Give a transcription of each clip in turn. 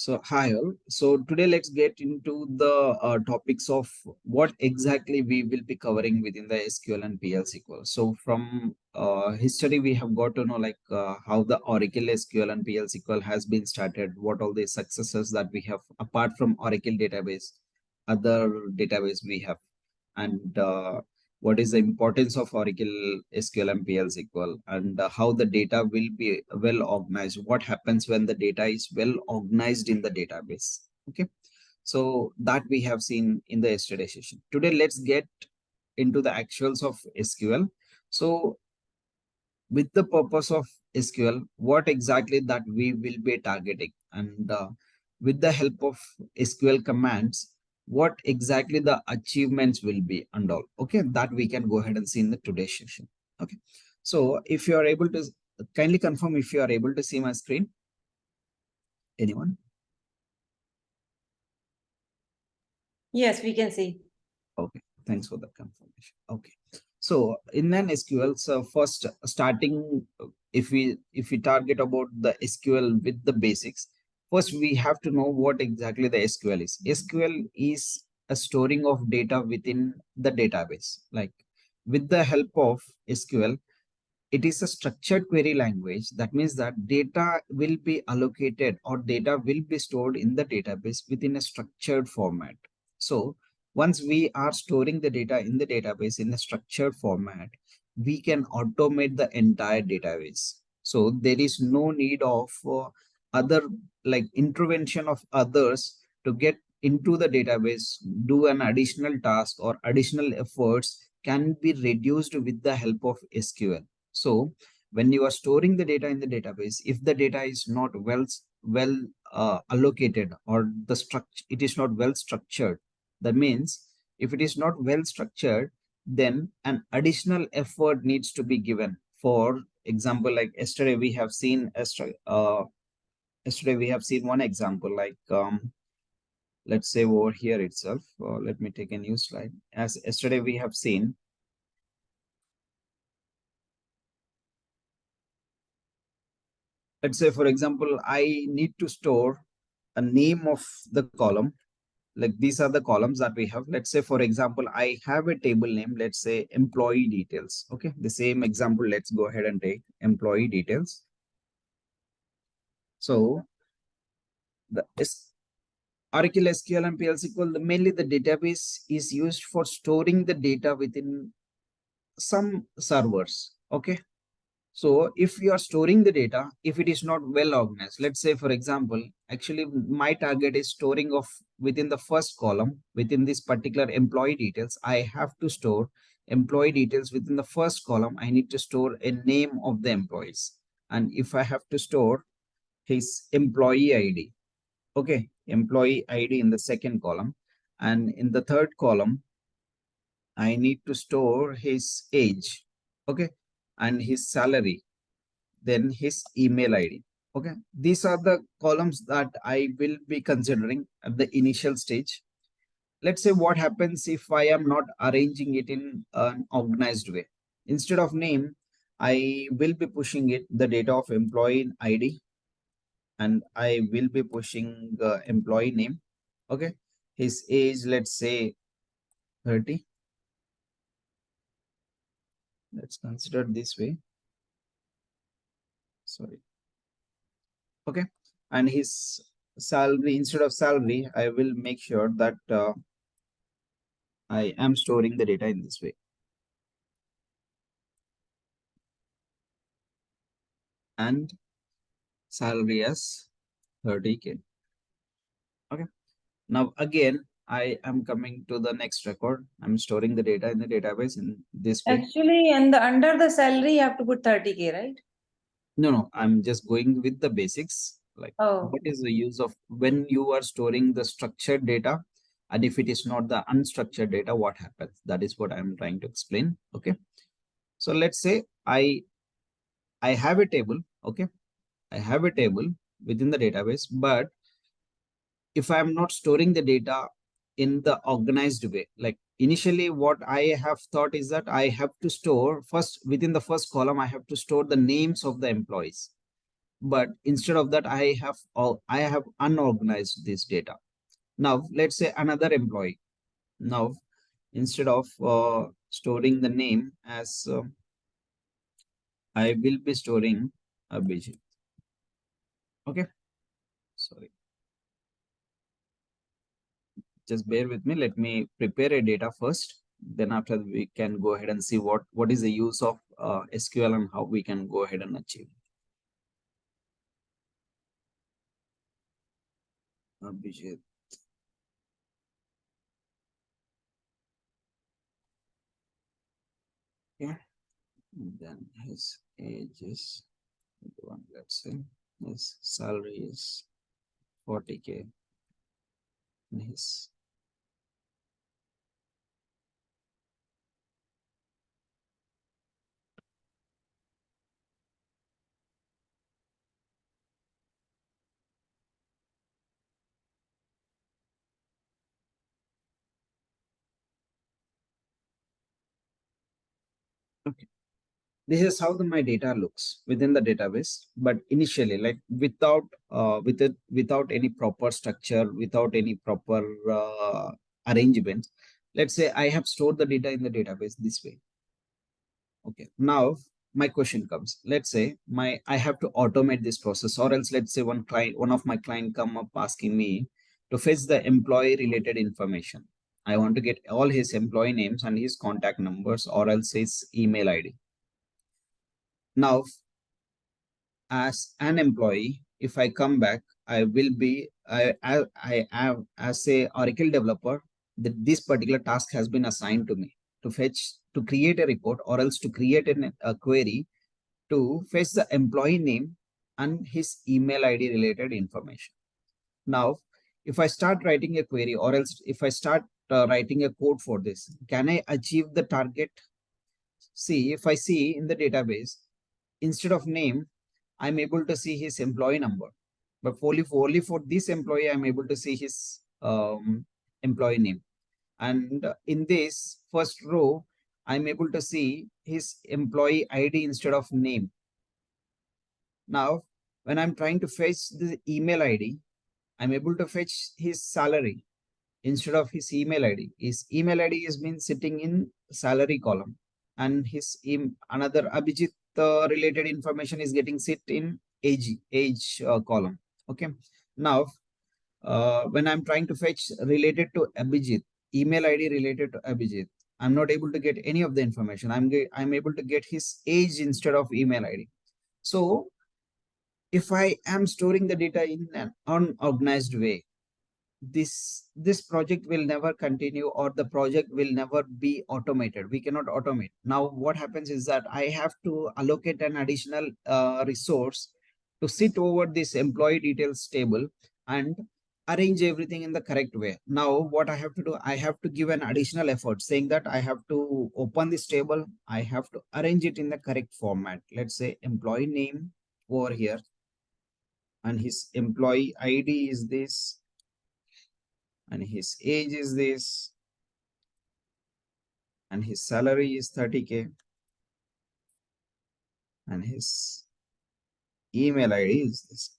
So, hi all. So, today let's get into the topics of what exactly we will be covering within the SQL and PLSQL. So, from history, we have got to know how the Oracle SQL and PLSQL has been started, what all the successes that we have apart from Oracle database, other database we have, and what is the importance of Oracle SQL and PL/SQL, and how the data will be well organized. What happens when the data is well organized in the database? Okay, so that we have seen in the yesterday session. Today, let's get into the actuals of SQL. So, with the purpose of SQL, what exactly that we will be targeting, and with the help of SQL commands, what exactly the achievements will be and all. Okay, that we can go ahead and see in the today's session. Okay, so if you are able to kindly confirm if you are able to see my screen. Anyone? Yes, we can see. Okay, thanks for the confirmation. Okay, so in an SQL, so first starting, if we target about the SQL with the basics, first we have to know what exactly the SQL is. SQL is a storing of data within the database. Like with the help of SQL, it is a structured query language. That means that data will be allocated or data will be stored in the database within a structured format. So once we are storing the data in the database in a structured format, we can automate the entire database. So there is no need of other like intervention of others to get into the database, do an additional task or additional efforts can be reduced with the help of SQL. So when you are storing the data in the database, if the data is not well allocated, or the structure it is not well structured, that means if it is not well structured, then an additional effort needs to be given. For example, like yesterday we have seen one example, like let's say over here itself. Let me take a new slide. As yesterday we have seen, let's say for example, I need to store a name of the column. Like these are the columns that we have. Let's say for example, I have a table name, let's say employee details. Okay, the same example, let's go ahead and take employee details. So the Oracle SQL and PLSQL, mainly the database is used for storing the data within some servers. Okay, so if you are storing the data, if it is not well organized, let's say for example, actually my target is storing of within the first column, within this particular employee details, I have to store employee details. Within the first column, I need to store a name of the employees. And if I have to store his employee ID, okay, employee ID in the second column. And in the third column, I need to store his age, okay, and his salary, then his email ID. Okay, these are the columns that I will be considering at the initial stage. Let's say what happens if I am not arranging it in an organized way. Instead of name, I will be pushing it the data of employee ID, and I will be pushing the employee name. Okay, his age, let's say 30. Let's consider this way. Sorry. Okay, and his salary, instead of salary, I will make sure that I am storing the data in this way. And salary as 30K. Okay, now again I am coming to the next record. I'm storing the data in the database in this way. Actually, and under the salary, you have to put 30K, right? No, I'm just going with the basics. Like Oh, what is the use of when you are storing the structured data, and if it is not the unstructured data, what happens? That is what I'm trying to explain. Okay, so let's say I have a table. Okay, I have a table within the database, but if I'm not storing the data in the organized way, like initially what I have thought is that I have to store first within the first column, I have to store the names of the employees. but instead of that, I have unorganized this data. Now let's say another employee. Now instead of storing the name as I will be storing Abhijit. Okay, sorry, just bear with me. Let me prepare a data first. Then after we can go ahead and see what is the use of SQL and how we can go ahead and achieve. Abhijit. Yeah. Then his age is one. Let's say his salary is 40K. And his okay. This is how my data looks within the database. But initially, like without any proper structure, without any proper arrangement, let's say I have stored the data in the database this way. Okay, now my question comes. Let's say I have to automate this process, or else let's say one of my client come up asking me to fetch the employee related information. I want to get all his employee names and his contact numbers, or else his email ID. Now, as an employee, if I come back, I will be I have as a Oracle developer that this particular task has been assigned to me to fetch to create a report, or else to create a query to fetch the employee name and his email ID related information. Now, if I start writing a query, or else if I start writing a code for this, can I achieve the target? See, if I see in the database, instead of name, I'm able to see his employee number. But only for this employee, I'm able to see his employee name. And in this first row, I'm able to see his employee ID instead of name. Now, when I'm trying to fetch the email ID, I'm able to fetch his salary instead of his email ID. His email ID is been sitting in salary column, and his another Abhijit related information is getting sit in age column. Okay. Now, when I'm trying to fetch related to Abhijit, email ID related to Abhijit, I'm not able to get any of the information. I'm able to get his age instead of email ID. So if I am storing the data in an unorganized way, this project will never continue, or the project will never be automated. We cannot automate. Now what happens is that I have to allocate an additional resource to sit over this employee details table and arrange everything in the correct way. Now what I have to do, I have to give an additional effort, saying that I have to open this table, I have to arrange it in the correct format. Let's say employee name over here, and his employee ID is this, and his age is this, and his salary is 30K, and his email ID is this.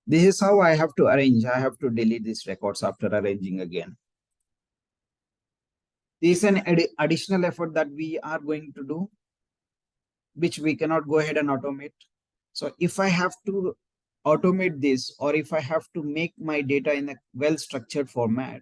This is how I have to arrange. I have to delete these records after arranging again. This is an additional effort that we are going to do, which we cannot go ahead and automate. So if I have to automate this, or if I have to make my data in a well-structured format,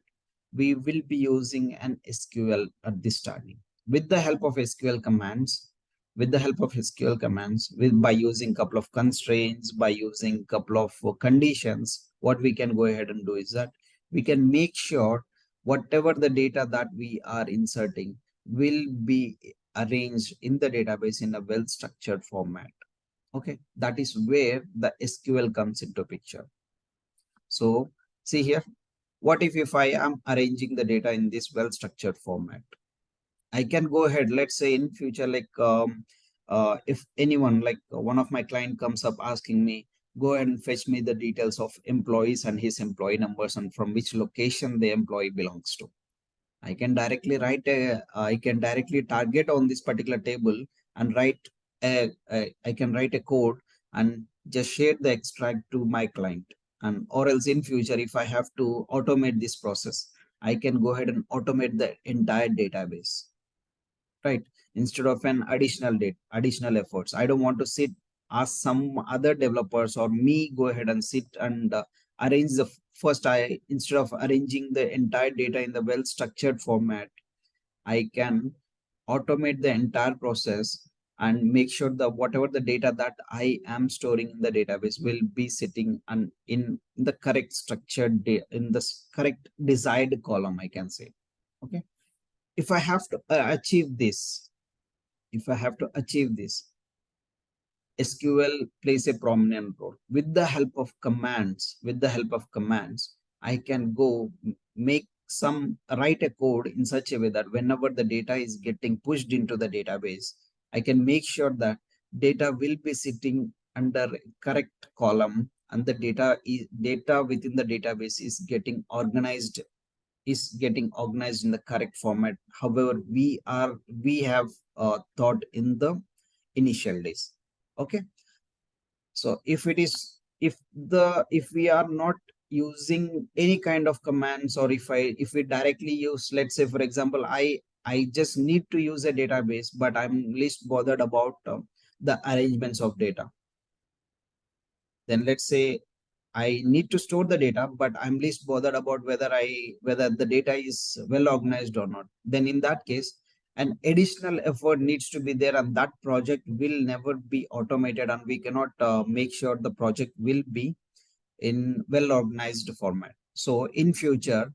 we will be using an SQL at this starting. With the help of SQL commands, by using couple of constraints, by using couple of conditions, what we can go ahead and do is that we can make sure whatever the data that we are inserting will be arranged in the database in a well-structured format. Okay, that is where the SQL comes into picture. So see here, what if I am arranging the data in this well-structured format? I can go ahead, let's say in future, like if anyone, like one of my client comes up asking me, go ahead and fetch me the details of employees and his employee numbers and from which location the employee belongs to. I can directly I can directly target on this particular table and I can write a code and just share the extract to my client. And or else in future, if I have to automate this process, I can go ahead and automate the entire database, right? Instead of an additional efforts. I don't want to sit, ask some other developers or me go ahead and sit and arrange the first. I instead of arranging the entire data in the well structured format, I can automate the entire process and make sure that whatever the data that I am storing in the database will be sitting and in the correct structured in the correct desired column, I can say. Okay. If I have to achieve this, if I have to achieve this, SQL plays a prominent role. With the help of commands, I can go make some write a code in such a way that whenever the data is getting pushed into the database, I can make sure that data will be sitting under correct column and the data within the database is getting organized in the correct format. However, we have thought in the initial days. Okay. So if we are not using any kind of commands, or if we directly use, let's say for example, I just need to use a database, but I'm least bothered about the arrangements of data. Then let's say I need to store the data, but I'm least bothered about whether the data is well organized or not. Then in that case, an additional effort needs to be there, and that project will never be automated, and we cannot make sure the project will be in well organized format. So in future,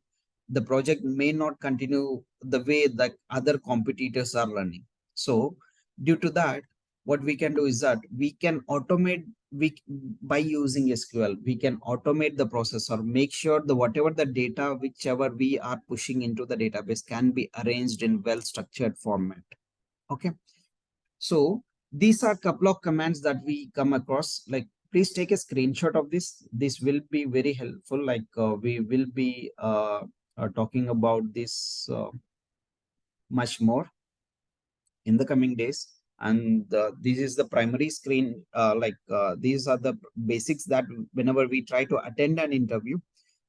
the project may not continue the way that other competitors are running. So due to that, what we can do is that we can automate, we by using SQL, we can automate the process or make sure the whatever the data whichever we are pushing into the database can be arranged in well structured format. Okay. So these are a couple of commands that we come across. Like, please take a screenshot of this. This will be very helpful. Like we will be talking about this much more in the coming days. And this is the primary screen. These are the basics that whenever we try to attend an interview,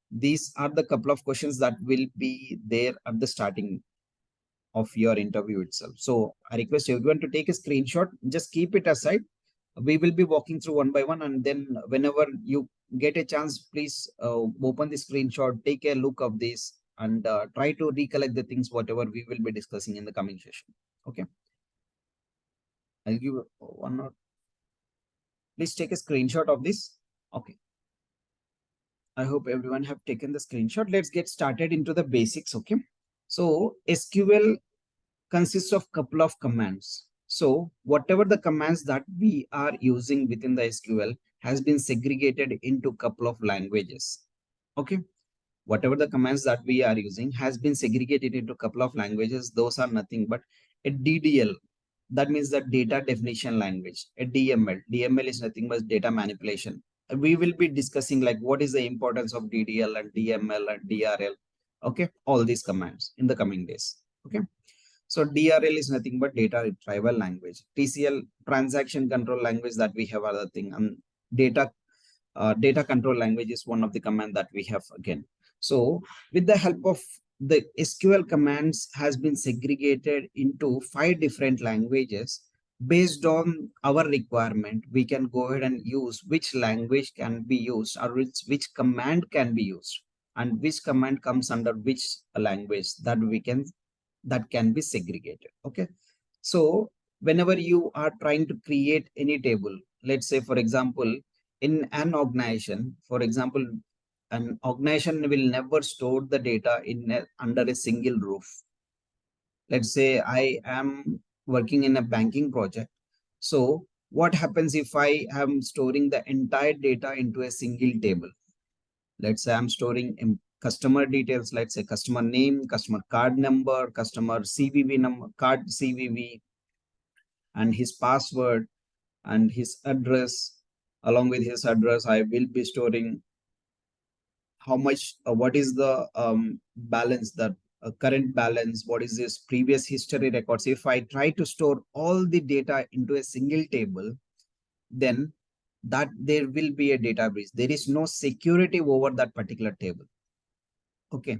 these are the couple of questions that will be there at the starting of your interview itself. So I request everyone to take a screenshot, just keep it aside. We will be walking through one by one, and then whenever you get a chance, please open the screenshot, take a look of this, and try to recollect the things whatever we will be discussing in the coming session. Okay. I'll give one or please take a screenshot of this. Okay. I hope everyone have taken the screenshot. Let's get started into the basics. Okay. So SQL consists of couple of commands. So whatever the commands that we are using within the SQL has been segregated into couple of languages. Okay. Whatever the commands that we are using has been segregated into couple of languages. Those are nothing but a DDL. That means the data definition language. A DML. DML is nothing but data manipulation. We will be discussing like what is the importance of DDL and DML and DRL. Okay. All these commands in the coming days. Okay. So DRL is nothing but data retrieval language. TCL, transaction control language, that we have other thing. And data control language is one of the command that we have again. So with the help of the SQL commands has been segregated into 5 different languages. Based on our requirement, we can go ahead and use which language can be used, or which command can be used, and which command comes under which language, that can be segregated. Okay. So whenever you are trying to create any table, let's say for example, in an organization, for example, an organization will never store the data under a single roof. Let's say I am working in a banking project. So what happens if I am storing the entire data into a single table? Let's say I'm storing customer details, let's say customer name, customer card number, customer CVV number, card CVV, and his password and his address. Along with his address, I will be storing how much, what is the balance, that current balance, what is this previous history records. If I try to store all the data into a single table, then that there will be a data breach. There is no security over that particular table. Okay.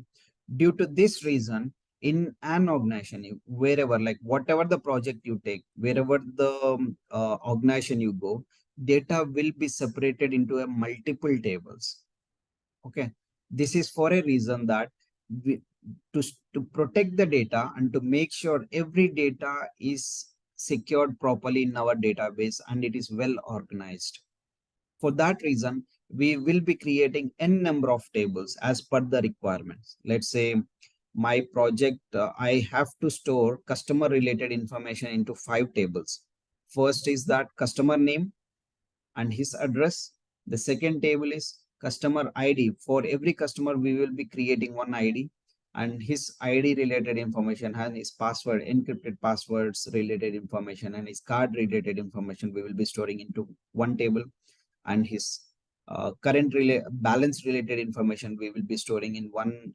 Due to this reason, in an organization, wherever, like whatever the project you take, wherever the organization you go, data will be separated into a multiple tables. Okay. This is for a reason that we, to protect the data and to make sure every data is secured properly in our database and it is well organized. For that reason, we will be creating n number of tables as per the requirements. Let's say my project, I have to store customer related information into 5 tables. First is that customer name and his address. The second table is customer ID. For every customer, we will be creating one ID and his ID related information and his password, encrypted passwords related information and his card related information we will be storing into one table, and his current balance related information we will be storing in one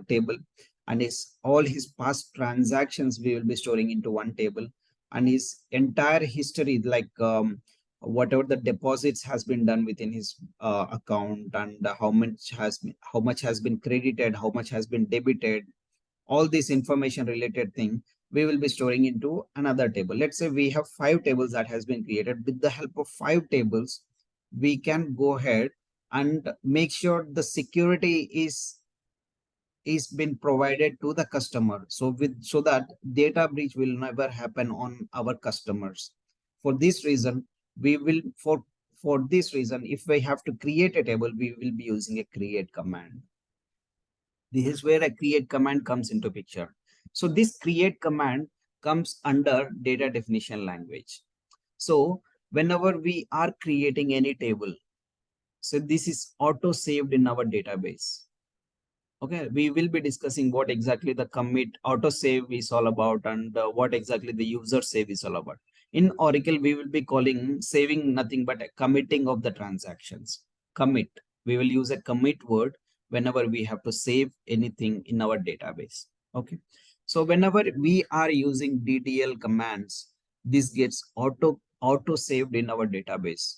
table, and his all his past transactions we will be storing into one table, and his entire history, like whatever the deposits has been done within his account, and how much has been credited, how much has been debited, all this information related thing we will be storing into another table. Let's say we have 5 tables that has been created. With the help of 5 tables, we can go ahead and make sure the security is been provided to the customer, so that data breach will never happen on our customers. For this reason, we will for this reason, if we have to create a table, we will be using a create command. This is where a create command comes into picture. So this create command comes under data definition language. So whenever we are creating any table, so this is auto saved in our database. Okay, we will be discussing what exactly the commit auto save is all about, and what exactly the user save is all about. In Oracle, we will be calling saving nothing but a committing of the transactions. Commit. We will use a commit word whenever we have to save anything in our database. Okay. So whenever we are using DDL commands, this gets auto saved in our database.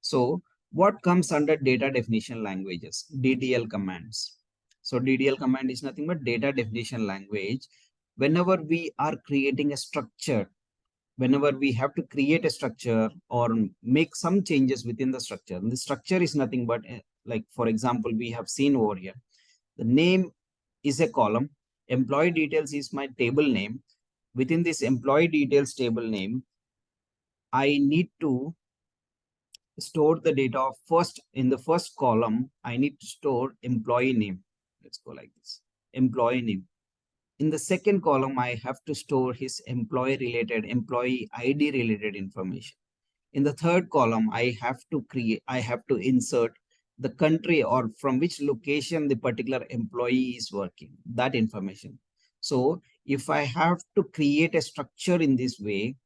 So what comes under data definition languages? DDL commands. So DDL command is nothing but data definition language. Whenever we are creating a structure, whenever we have to create a structure or make some changes within the structure, and the structure is nothing but like, for example, we have seen over here, the name is a column, employee details is my table name. Within this employee details table name, I need to store the data of first. In the first column, I need to store employee name. Let's go like this, employee name. In the second column, I have to store his employee ID related information. In the third column, I have to insert the country or from which location the particular employee is working, that information. So if I have to create a structure in this way,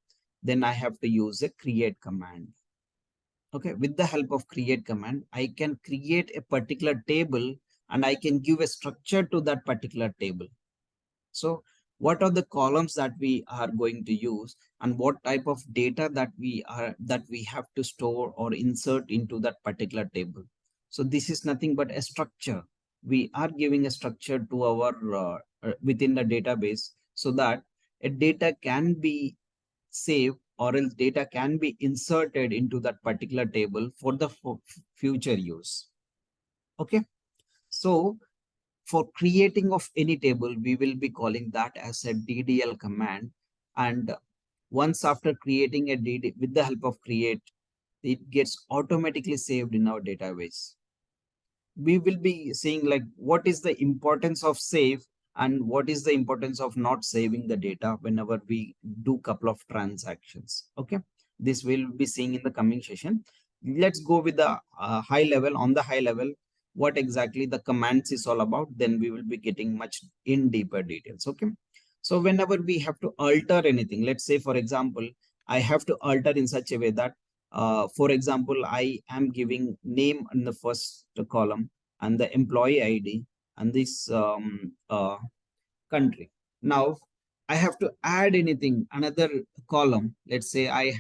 then I have to use a create command. Okay, with the help of create command, I can create a particular table and I can give a structure to that particular table. So what are the columns that we are going to use, and what type of data that we have to store or insert into that particular table? So this is nothing but a structure. We are giving a structure to our within the database, so that a data can be saved or else data can be inserted into that particular table for the future use. Okay, so for creating of any table, we will be calling that as a DDL command. And once after creating a DD with the help of create, it gets automatically saved in our database. We will be seeing like what is the importance of save and what is the importance of not saving the data whenever we do couple of transactions. Okay, this will be seeing in the coming session. Let's go with the high level. On the high level, what exactly the commands is all about, then we will be getting much in deeper details. Okay, so whenever we have to alter anything, let's say for example, I have to alter in such a way that for example, I am giving name in the first column and the employee ID and this country. Now I have to add anything, another column. Let's say I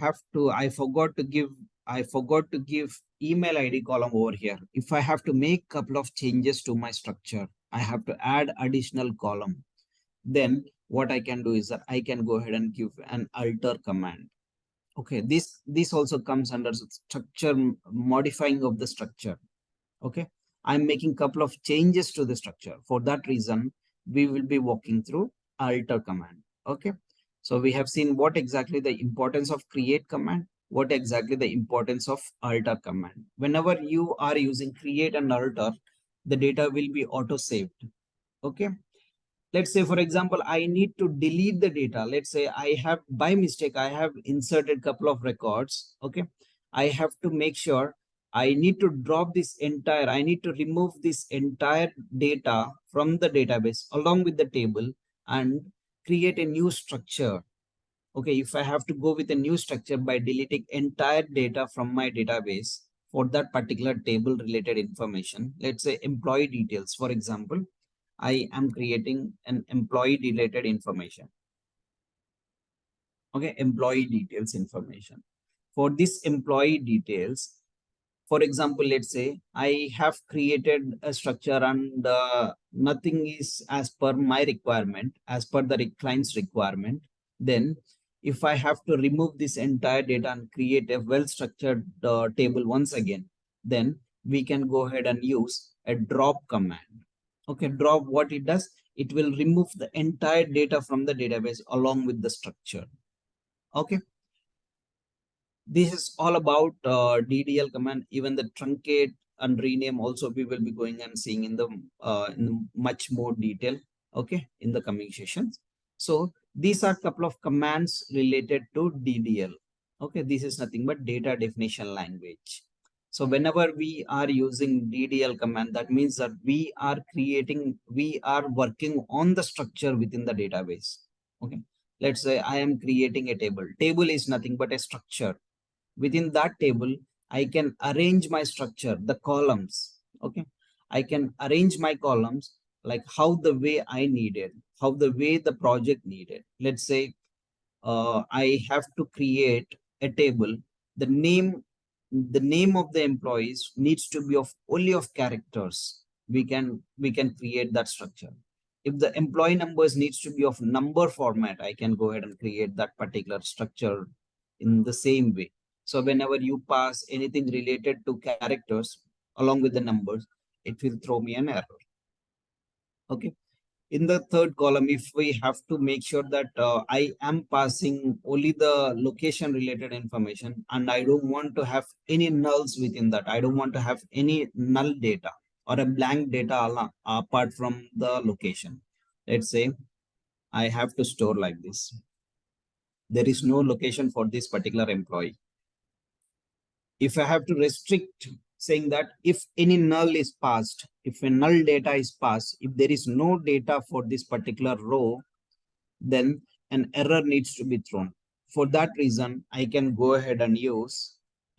forgot to give I forgot to give email ID column over here. If I have to make couple of changes to my structure, I have to add additional column. Then what I can do is that I can go ahead and give an alter command. Okay, this also comes under structure modifying of the structure. Okay, I'm making couple of changes to the structure. For that reason, we will be walking through alter command. Okay, so we have seen what exactly the importance of create command, what exactly the importance of alter command. Whenever you are using create and alter, the data will be auto saved. Okay, let's say for example I need to delete the data. Let's say I have by mistake I have inserted couple of records. Okay, I have to make sure I need to drop this entire, I need to remove this entire data from the database along with the table and create a new structure. Okay, if I have to go with a new structure by deleting entire data from my database for that particular table related information, let's say employee details, for example, I am creating an employee related information. Okay, employee details information. For this employee details, for example, let's say I have created a structure and nothing is as per my requirement, as per the client's requirement. Then if I have to remove this entire data and create a well-structured table once again, then we can go ahead and use a drop command. Okay, drop, what it does, it will remove the entire data from the database along with the structure. Okay, this is all about DDL command. Even the truncate and rename also we will be going and seeing in much more detail. Okay, in the coming sessions. So these are couple of commands related to DDL. Okay, this is nothing but data definition language. So whenever we are using DDL command, that means that we are working on the structure within the database. Okay, let's say I am creating a table. Table is nothing but a structure. Within that table, I can arrange my structure, the columns. Okay, I can arrange my columns like how the way I needed, how the way the project needed. Let's say I have to create a table. The name, the name of the employees needs to be of only of characters. We can create that structure. If the employee numbers needs to be of number format, I can go ahead and create that particular structure in the same way. So whenever you pass anything related to characters along with the numbers, it will throw me an error. Okay, in the third column, if we have to make sure that I am passing only the location related information and I don't want to have any nulls within that, I don't want to have any null data or a blank data apart from the location. Let's say I have to store like this. There is no location for this particular employee. If I have to restrict, saying that if any null is passed, if a null data is passed, if there is no data for this particular row, then an error needs to be thrown. For that reason, I can go ahead and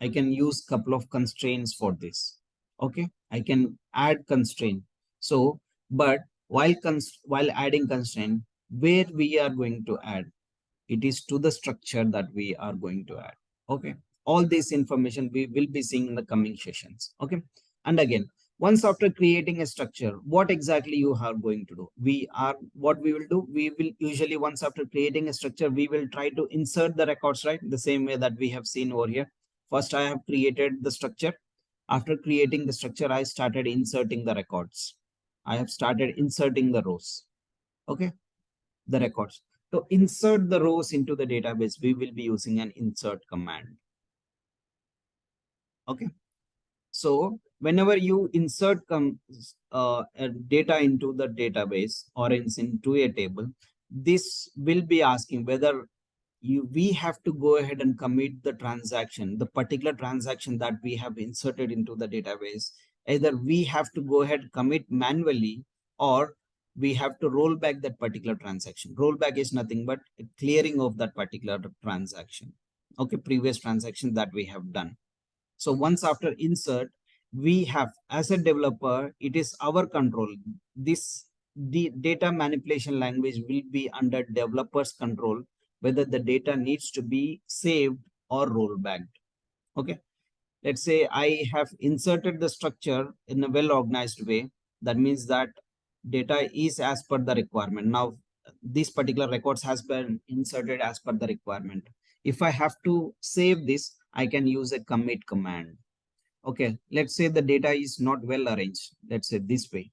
I can use couple of constraints for this. Okay, I can add constraint. So, but while adding constraint, where we are going to add, it is to the structure that we are going to add. Okay, all this information we will be seeing in the coming sessions. Okay, and again, once after creating a structure, what exactly you are going to do, what we will do, we will usually, once after creating a structure, we will try to insert the records, right? The same way that we have seen over here. First I have created the structure. After creating the structure, I started inserting the records. I have started inserting the rows. Okay, the records. To insert the rows into the database, we will be using an insert command. Okay, so whenever you insert data into the database or into a table, this will be asking whether we have to go ahead and commit the transaction, the particular transaction that we have inserted into the database. Either we have to go ahead commit manually, or we have to roll back that particular transaction. Rollback is nothing but a clearing of that particular transaction. Okay, previous transaction that we have done. So once after insert, we have, as a developer, it is our control. The data manipulation language will be under developer's control, whether the data needs to be saved or rollback. Okay, let's say I have inserted the structure in a well organized way. That means that data is as per the requirement. Now, this particular records has been inserted as per the requirement. If I have to save this, I can use a commit command. Okay, let's say the data is not well arranged. Let's say this way.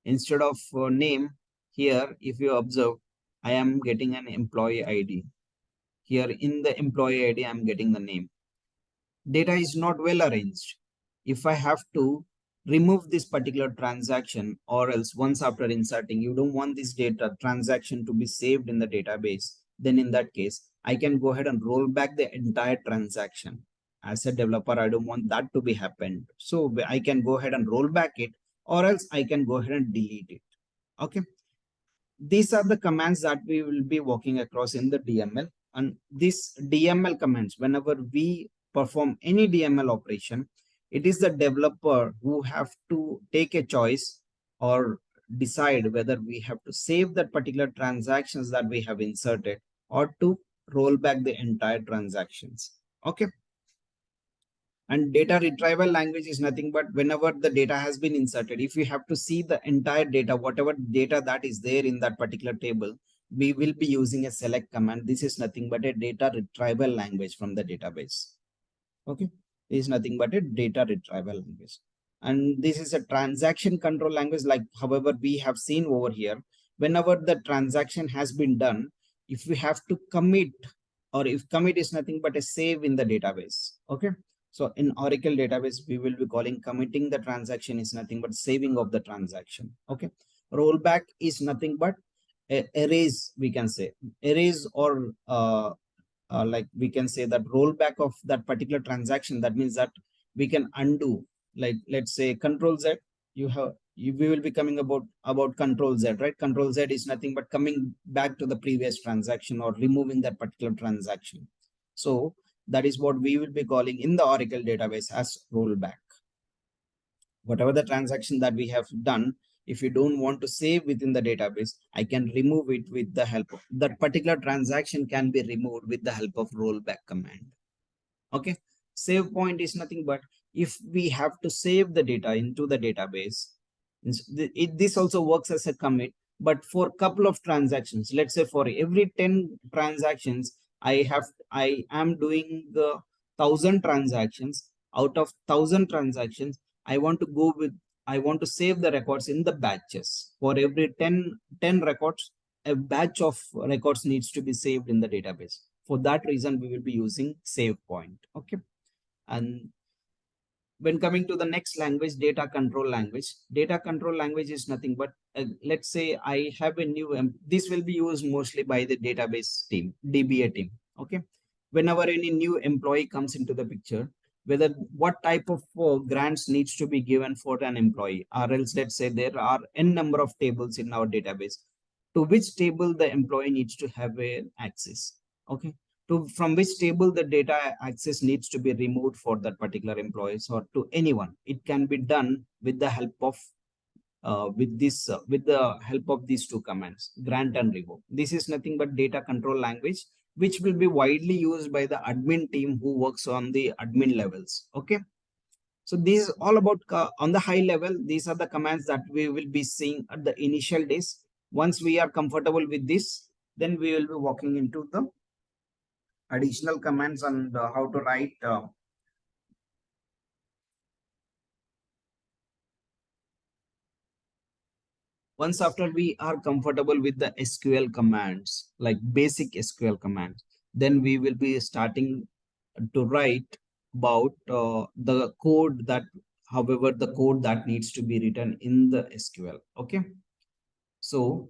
Instead of name, here, if you observe, I am getting an employee ID. Here in the employee ID, I'm getting the name. Data is not well arranged. If I have to remove this particular transaction, or else once after inserting, you don't want this data transaction to be saved in the database, then in that case, I can go ahead and roll back the entire transaction. As a developer, I don't want that to be happened. So I can go ahead and roll back it, or else I can go ahead and delete it. Okay. These are the commands that we will be walking across in the DML. And these DML commands, whenever we perform any DML operation, it is the developer who have to take a choice or decide whether we have to save that particular transactions that we have inserted or to roll back the entire transactions. Okay. And data retrieval language is nothing but whenever the data has been inserted, if you have to see the entire data, whatever data that is there in that particular table, we will be using a select command. This is nothing but a data retrieval language from the database. Okay, this is nothing but a data retrieval language. And this is a transaction control language, like however we have seen over here. Whenever the transaction has been done, if we have to commit, or if commit is nothing but a save in the database. Okay, so in Oracle database, we will be calling committing the transaction is nothing but saving of the transaction. Okay, rollback is nothing but erase, we can say erase, or like we can say that rollback of that particular transaction. That means that we can undo, like let's say control Z. We will be coming about control Z, right? Control Z is nothing but coming back to the previous transaction or removing that particular transaction. So that is what we will be calling in the Oracle database as rollback. Whatever the transaction that we have done, if you don't want to save within the database, I can remove it with the help of that particular transaction can be removed with the help of rollback command. Okay, save point is nothing but if we have to save the data into the database, this also works as a commit, but for a couple of transactions, let's say for every 10 transactions, I am doing the 1,000 transactions. Out of 1,000 transactions, I want to go with, I want to save the records in the batches. For every 10 records, a batch of records needs to be saved in the database. For that reason, we will be using save point. Okay. And when coming to the next language, data control language is nothing but let's say I have a new this will be used mostly by the database team, DBA team. Okay, whenever any new employee comes into the picture, whether what type of grants needs to be given for an employee, or else let's say there are n number of tables in our database, to which table the employee needs to have a access. Okay, to from which table the data access needs to be removed for that particular employees or to anyone. It can be done with the help of with the help of these two commands, grant and remove. This is nothing but data control language, which will be widely used by the admin team who works on the admin levels. Okay, so this is all about on the high level. These are the commands that we will be seeing at the initial days. Once we are comfortable with this, then we will be walking into the additional commands and how to write once after we are comfortable with the SQL commands, like basic SQL commands, then we will be starting to write about the code that, however, the code that needs to be written in the SQL. Okay, so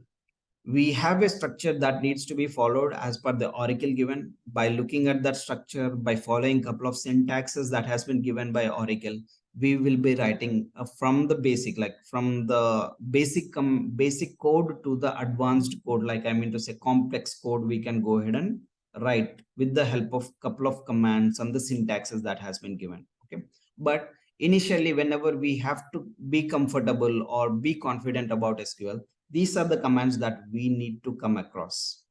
we have a structure that needs to be followed as per the Oracle given. By looking at that structure, by following a couple of syntaxes that has been given by Oracle, we will be writing from the basic, like from the basic code to the advanced code, like I mean to say complex code, we can go ahead and write with the help of couple of commands and the syntaxes that has been given. Okay, but initially, whenever we have to be comfortable or be confident about SQL, these are the commands that we need to come across.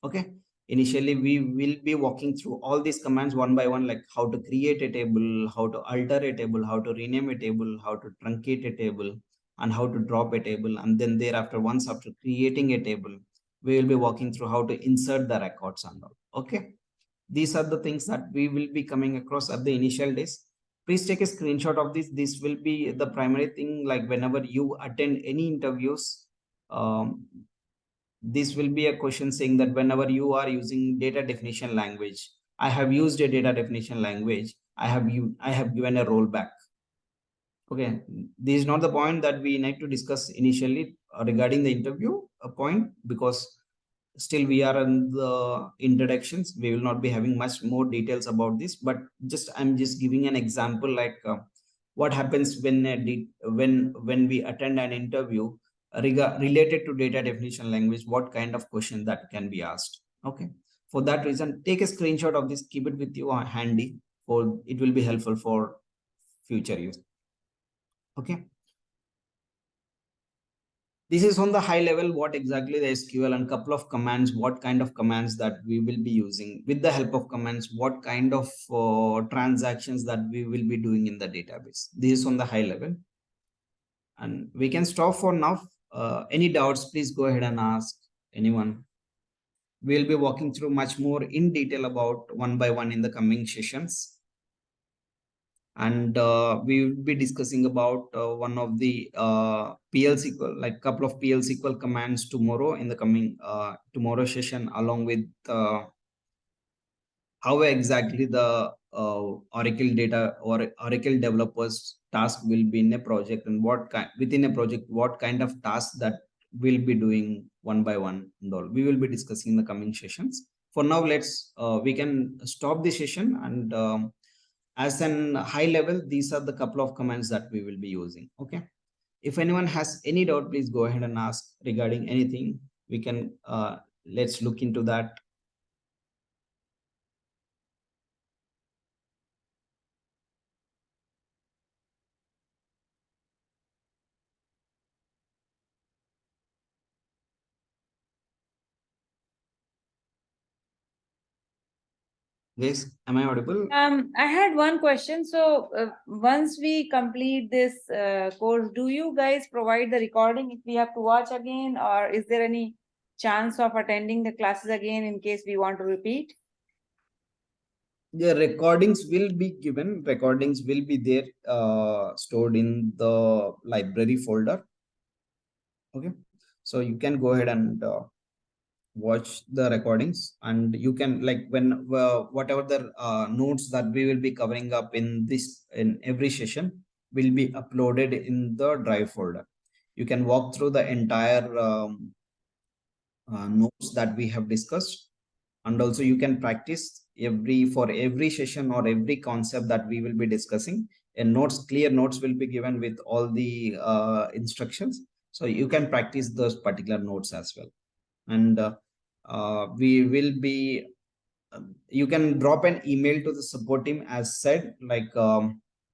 Okay, Initially, we will be walking through all these commands one by one, like how to create a table, how to alter a table, how to rename a table, how to truncate a table, and how to drop a table. And then thereafter, once after creating a table, we will be walking through how to insert the records and all. Okay. These are the things that we will be coming across at the initial days. Please take a screenshot of this. This will be the primary thing, like whenever you attend any interviews, this will be a question saying that whenever you are using data definition language, I have used a data definition language, I have given a rollback. Okay, this is not the point that we need to discuss initially regarding the interview point, because still we are in the introductions. We will not be having much more details about this, but I'm just giving an example, like what happens when when we attend an interview related to data definition language, what kind of question that can be asked. Okay, for that reason, take a screenshot of this, keep it with you handy, for it will be helpful for future use. Okay, this is on the high level what exactly the SQL and couple of commands, what kind of commands that we will be using. With the help of commands, what kind of transactions that we will be doing in the database. This is on the high level. And we can stop for now. Any doubts, please go ahead and ask anyone. We'll be walking through much more in detail about one by one in the coming sessions. And we will be discussing about one of the PLSQL, like couple of PLSQL commands tomorrow in the coming tomorrow session, along with how exactly the Oracle data or Oracle developers task will be in a project, and what kind within a project, what kind of tasks that we'll be doing one by one and all. We will be discussing in the coming sessions. For now, let's we can stop the session, and as an high level, these are the couple of commands that we will be using. Okay. If anyone has any doubt, please go ahead and ask regarding anything. We can let's look into that. Yes, am I audible? I had one question. So once we complete this course, do you guys provide the recording if we have to watch again, or is there any chance of attending the classes again in case we want to repeat? The recordings will be given. Recordings will be there, stored in the library folder. Okay, so you can go ahead and watch the recordings, and you can, like, when whatever the notes that we will be covering up in this in every session will be uploaded in the drive folder. You can walk through the entire notes that we have discussed, and also you can practice for every session or every concept that we will be discussing, and clear notes will be given with all the instructions, so you can practice those particular notes as well. And we will be you can drop an email to the support team, as said, like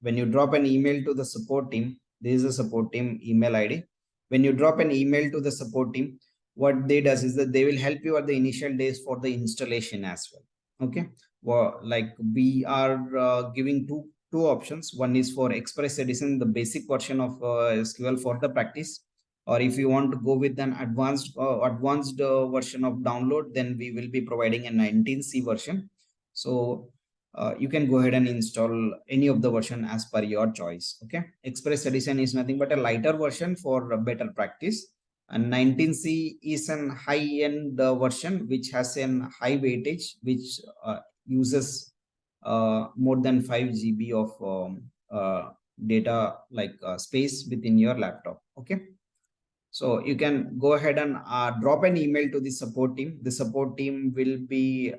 when you drop an email to the support team, this is a support team email ID. When you drop an email to the support team, what they does is that they will help you at the initial days for the installation as well. Okay, well, like we are giving two options. One is for Express Edition, the basic version of SQL for the practice, or if you want to go with an advanced version of download, then we will be providing a 19C version. So you can go ahead and install any of the version as per your choice. Okay, Express Edition is nothing but a lighter version for a better practice, and 19C is an high-end version which has an high weightage, which uses more than 5 GB of data, like space within your laptop. Okay, so you can go ahead and drop an email to the support team. The support team will be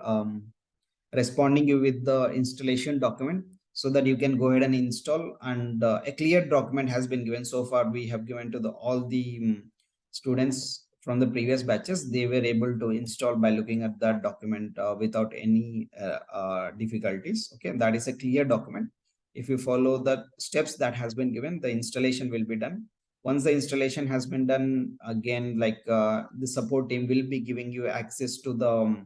responding you with the installation document, so that you can go ahead and install. And a clear document has been given. So far, we have given to all the students from the previous batches. They were able to install by looking at that document without any difficulties. Okay, that is a clear document. If you follow the steps that has been given, the installation will be done. Once the installation has been done, again, like the support team will be giving you access to the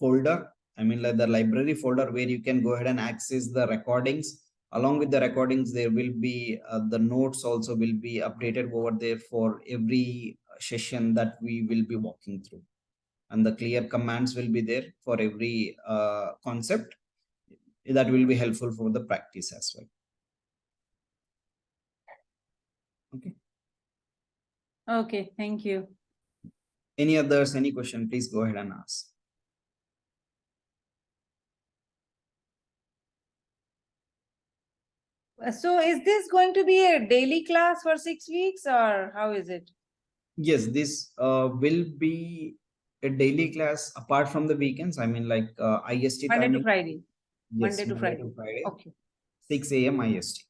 folder, I mean like the library folder, where you can go ahead and access the recordings. Along with the recordings, there will be the notes also will be updated over there for every session that we will be walking through, and the clear commands will be there for every concept. That will be helpful for the practice as well. Okay. Okay, thank you. Any others, any question, please go ahead and ask. So is this going to be a daily class for 6 weeks, or how is it? Yes, this will be a daily class apart from the weekends. I mean like IST Monday to timing. Friday. Yes, Monday to Friday. Friday. Okay. 6 a.m. IST.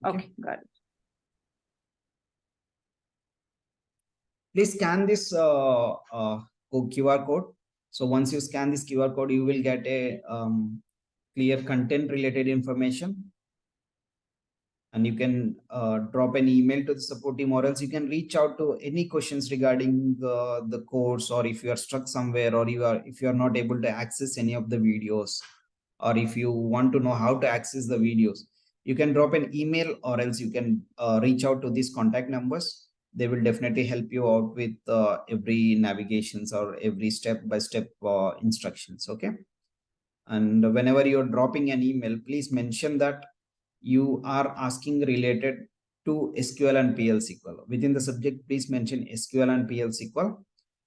Okay, got it. Please scan this QR code. So once you scan this QR code, you will get a clear content related information, and you can drop an email to the support team, or else you can reach out to any questions regarding the course, or if you are stuck somewhere, or if you are not able to access any of the videos, or if you want to know how to access the videos, you can drop an email, or else you can reach out to these contact numbers. They will definitely help you out with every navigations or every step-by-step instructions. Okay. And whenever you're dropping an email, please mention that you are asking related to SQL and PLSQL. Within the subject, please mention SQL and PLSQL,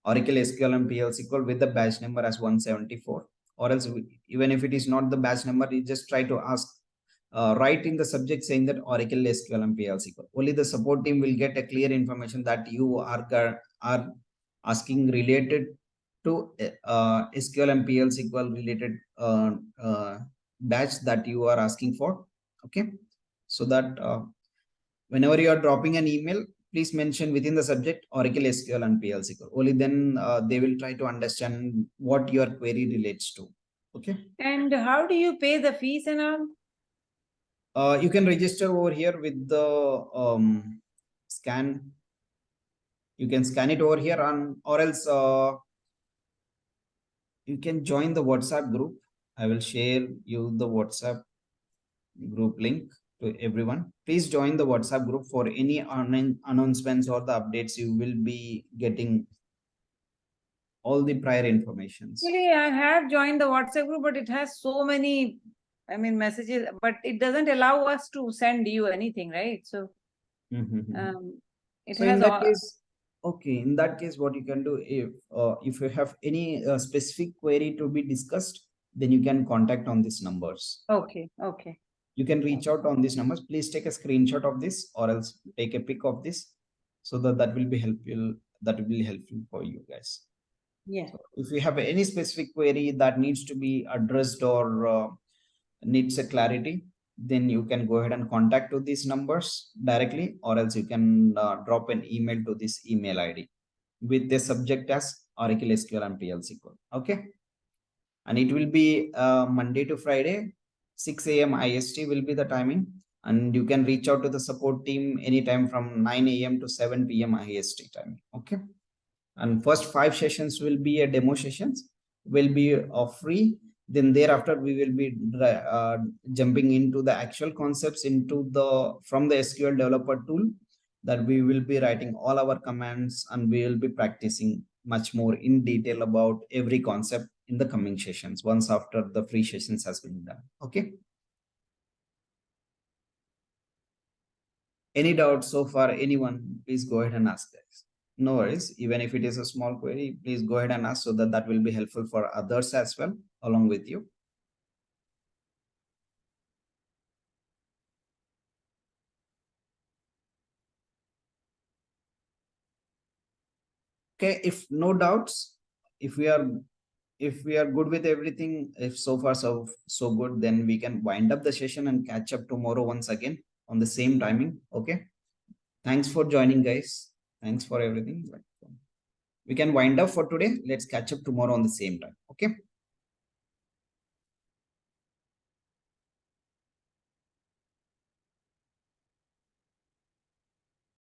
Oracle SQL and PLSQL with the batch number as 174. Or else, even if it is not the batch number, you just try to ask, write in the subject saying that Oracle SQL and PLSQL. Only the support team will get a clear information that you are asking related to SQL and PLSQL related batch that you are asking for. Okay, so that whenever you are dropping an email, please mention within the subject Oracle SQL and PLSQL. Only then they will try to understand what your query relates to. Okay. And how do you pay the fees and all? You can register over here with the scan. You can scan it over here, or else you can join the WhatsApp group. I will share you the WhatsApp group link to everyone. Please join the WhatsApp group for any announcements or the updates. You will be getting all the prior informations. Actually, I have joined the WhatsApp group, but it has so many, messages, but it doesn't allow us to send you anything, right? So, it So has in that all. case, okay, in that case, what you can do, if you have any specific query to be discussed, then you can contact on these numbers. Okay, okay. You can reach out on these numbers. Please take a screenshot of this, or else take a pic of this, so that will be helpful. That will be helpful for you guys. Yeah. So if you have any specific query that needs to be addressed or needs a clarity, then you can go ahead and contact to these numbers directly, or else you can drop an email to this email ID with the subject as Oracle SQL and PLSQL. Okay. And it will be Monday to Friday, 6 a.m. IST will be the timing. And you can reach out to the support team anytime from 9 a.m. to 7 p.m. IST timing. Okay. And first 5 sessions will be a demo sessions, will be free. Then thereafter we will be jumping into the actual concepts into the from the SQL developer tool, that we will be writing all our commands, and we will be practicing much more in detail about every concept in the coming sessions once after the free sessions has been done. Okay. Any doubts so far? Anyone, please go ahead and ask guys. No worries. Even if it is a small query, please go ahead and ask, so that will be helpful for others as well along with you. Okay, if no doubts, if we are good with everything, if so far so good, then we can wind up the session and catch up tomorrow once again on the same timing. Okay. Thanks for joining, guys. Thanks for everything. We can wind up for today. Let's catch up tomorrow on the same time. Okay.